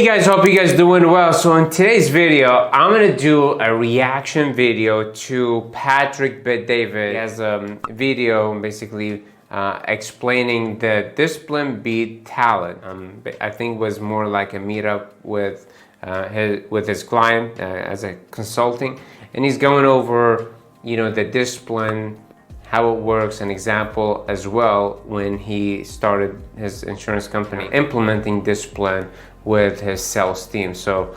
Hey guys, hope you guys doing well. So in today's video, I'm gonna do a reaction video to Patrick Bet-David. He has a video basically explaining the discipline beat talent. I think it was more like a meetup with his client as a consulting, and he's going over the discipline, how it works, an example as well when he started his insurance company, implementing discipline with his sales team. So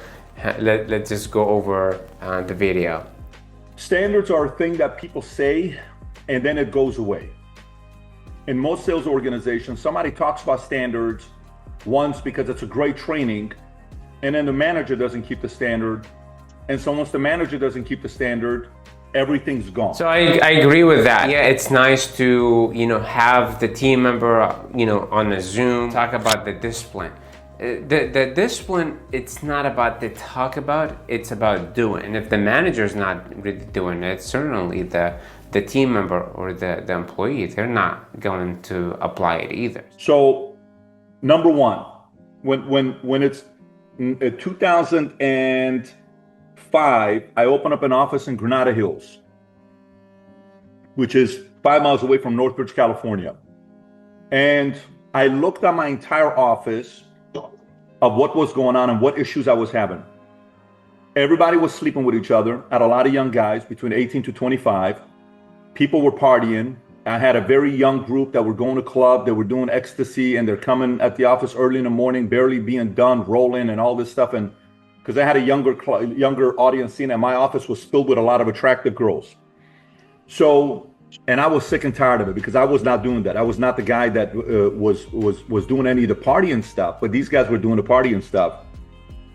let's just go over the video. Standards are a thing that people say and then it goes away. In most sales organizations, somebody talks about standards once because it's a great training, and then the manager doesn't keep the standard. And so once the manager doesn't keep the standard, everything's gone. So I agree with that. Yeah, it's nice to have the team member on a Zoom talk about the discipline. The discipline, it's not about the talk about, it's about doing. And if the manager's not really doing it, certainly the team member or the employee, they're not going to apply it either. So number one, when it's 2005, I opened up an office in Granada Hills, which is 5 miles away from Northbridge, California. And I looked at my entire office of what was going on and what issues I was having. Everybody was sleeping with each other. I had a lot of young guys between 18 to 25. People were partying. I had a very young group that were going to club, they were doing ecstasy, and they're coming at the office early in the morning, barely being done, rolling and all this stuff. And because I had a younger audience scene, and my office was filled with a lot of attractive girls. So, and I was sick and tired of it because I was not doing that. I was not the guy that was doing any of the partying stuff, but these guys were doing the partying stuff.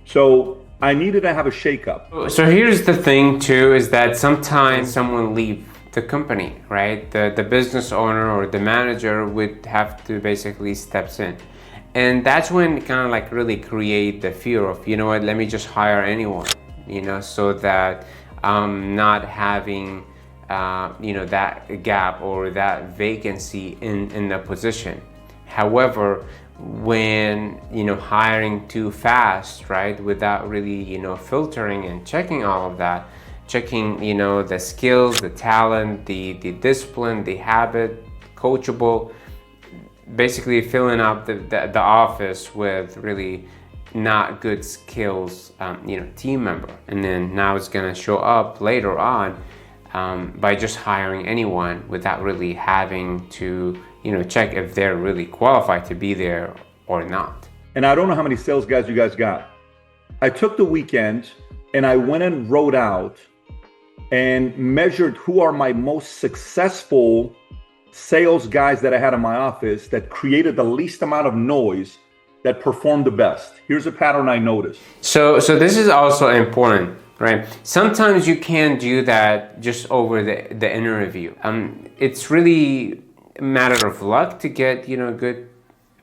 So I needed to have a shakeup. So here's the thing too, is that sometimes someone leaves the company, right? The business owner or the manager would have to basically steps in. And that's when kind of like really create the fear of, let me just hire anyone, so that I'm not having that gap or that vacancy in the position. However, when hiring too fast, right, without really filtering and checking all of that, checking the skills, the talent, the discipline, the habit, coachable, basically filling up the office with really not good skills team member, and then now it's gonna show up later on by just hiring anyone without really having to check if they're really qualified to be there or not. And I don't know how many sales guys you guys got. I took the weekend and I went and wrote out and measured who are my most successful sales guys that I had in my office that created the least amount of noise, that performed the best. Here's a pattern I noticed. So this is also important, right? Sometimes you can't do that just over the interview. It's really a matter of luck to get good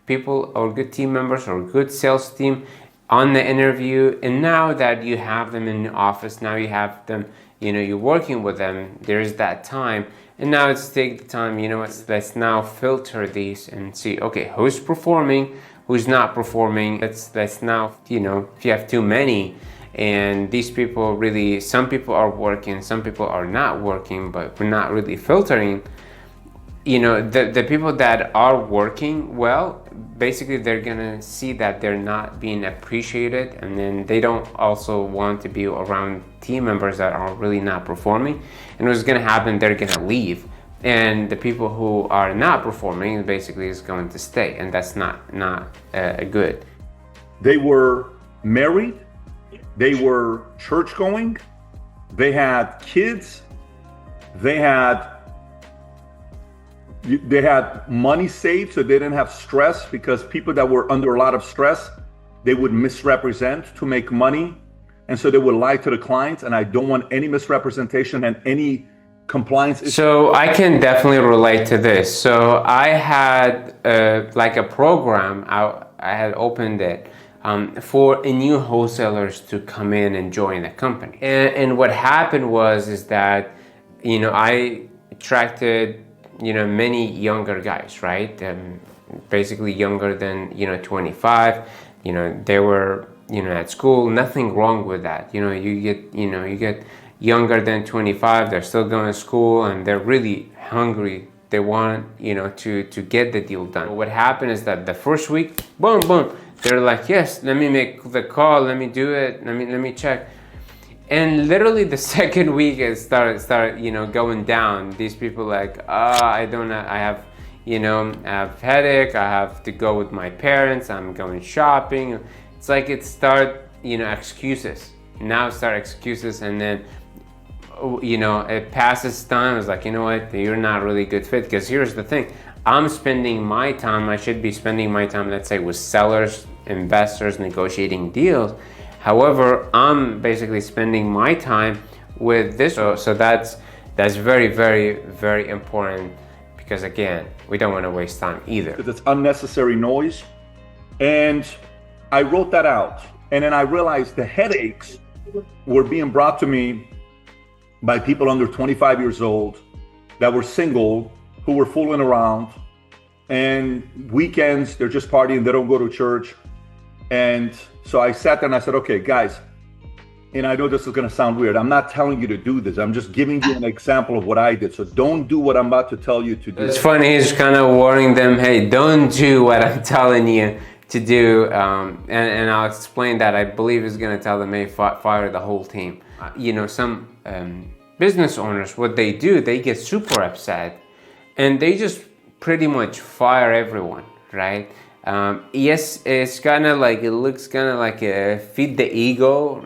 people or good team members or good sales team on the interview. And now that you have them in the office, now you have them, you're working with them, there's that time. And now let's take the time, let's now filter these and see, okay, who's performing, who's not performing. Let's now, if you have too many, and these people really, some people are working, some people are not working, but we're not really filtering, the people that are working well, basically they're gonna see that they're not being appreciated, and then they don't also want to be around team members that are really not performing. And what's gonna happen, they're gonna leave, and the people who are not performing basically is going to stay, and that's not good. They were married, they were church going, they had kids, they had money saved, so they didn't have stress, because people that were under a lot of stress, they would misrepresent to make money. And so they would lie to the clients, and I don't want any misrepresentation and any compliance issue. So I can definitely relate to this. So I had like a program, I had opened it for new wholesalers to come in and join the company. And what happened is that, I attracted many younger guys, right? Basically younger than 25. They were at school. Nothing wrong with that. You get younger than 25, they're still going to school and they're really hungry. They want, to get the deal done. What happened is that the first week, boom, boom, they're like, yes, let me make the call, let me do it, let me check. And literally the second week it started going down. These people like, I don't know, I have headache, I have to go with my parents, I'm going shopping. It's like it start, excuses. Now start excuses, and then it passes time. It's like, what, you're not really good fit. Because here's the thing, I'm spending my time, I should be spending my time, let's say, with sellers, investors, negotiating deals. However, I'm basically spending my time with this. So that's very, very, very important, because again, we don't want to waste time either. Because it's unnecessary noise. And I wrote that out. And then I realized the headaches were being brought to me by people under 25 years old that were single, who were fooling around. And weekends, they're just partying, they don't go to church. And so I sat there and I said, okay, guys, and I know this is going to sound weird. I'm not telling you to do this. I'm just giving you an example of what I did. So don't do what I'm about to tell you to do. It's funny, he's kind of warning them, hey, don't do what I'm telling you to do. And I'll explain that. I believe he's going to tell them, hey, fire the whole team. Some business owners, what they do, they get super upset and they just pretty much fire everyone, right? Yes, it's kind of like, it looks kind of like a feed the ego,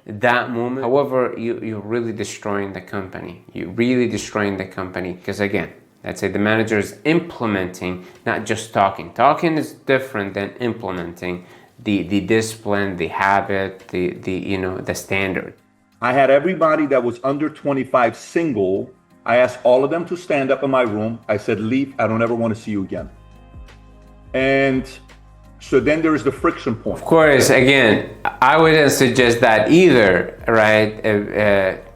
that moment. However, you're really destroying the company. You're really destroying the company, because again, let's say the manager is implementing, not just talking. Talking is different than implementing the discipline, the habit, the standard. I had everybody that was under 25 single. I asked all of them to stand up in my room. I said, leave, I don't ever want to see you again. And so then there is the friction point. Of course, again, I wouldn't suggest that either, right?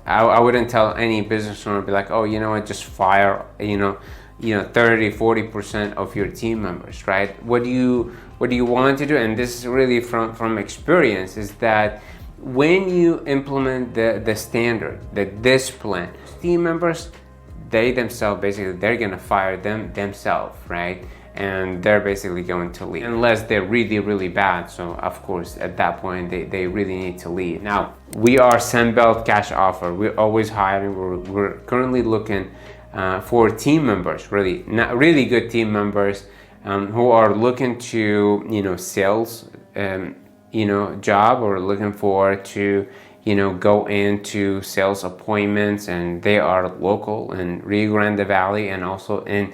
I wouldn't tell any business owner, be like, oh, you know what, just fire, 30-40% of your team members, right? What do you want to do? And this is really from experience, is that when you implement the standard, the discipline, team members, they themselves, basically, they're gonna fire themselves, right? And they're basically going to leave, unless they're really, really bad. So of course, at that point, they really need to leave. Now, we are Sunbelt Cash Offer. We're always hiring. We're currently looking for team members, really good team members who are looking to, sales, job, or looking forward to, go into sales appointments, and they are local in Rio Grande Valley and also in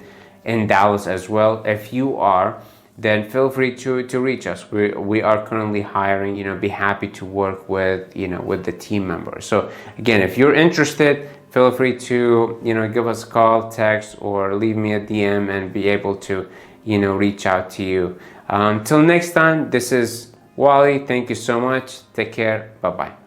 Dallas as well. If you are, then feel free to reach us. We are currently hiring, be happy to work with, with the team members. So again, if you're interested, feel free to, give us a call, text, or leave me a DM and be able to, reach out to you. Until next time, this is Wally. Thank you so much. Take care. Bye-bye.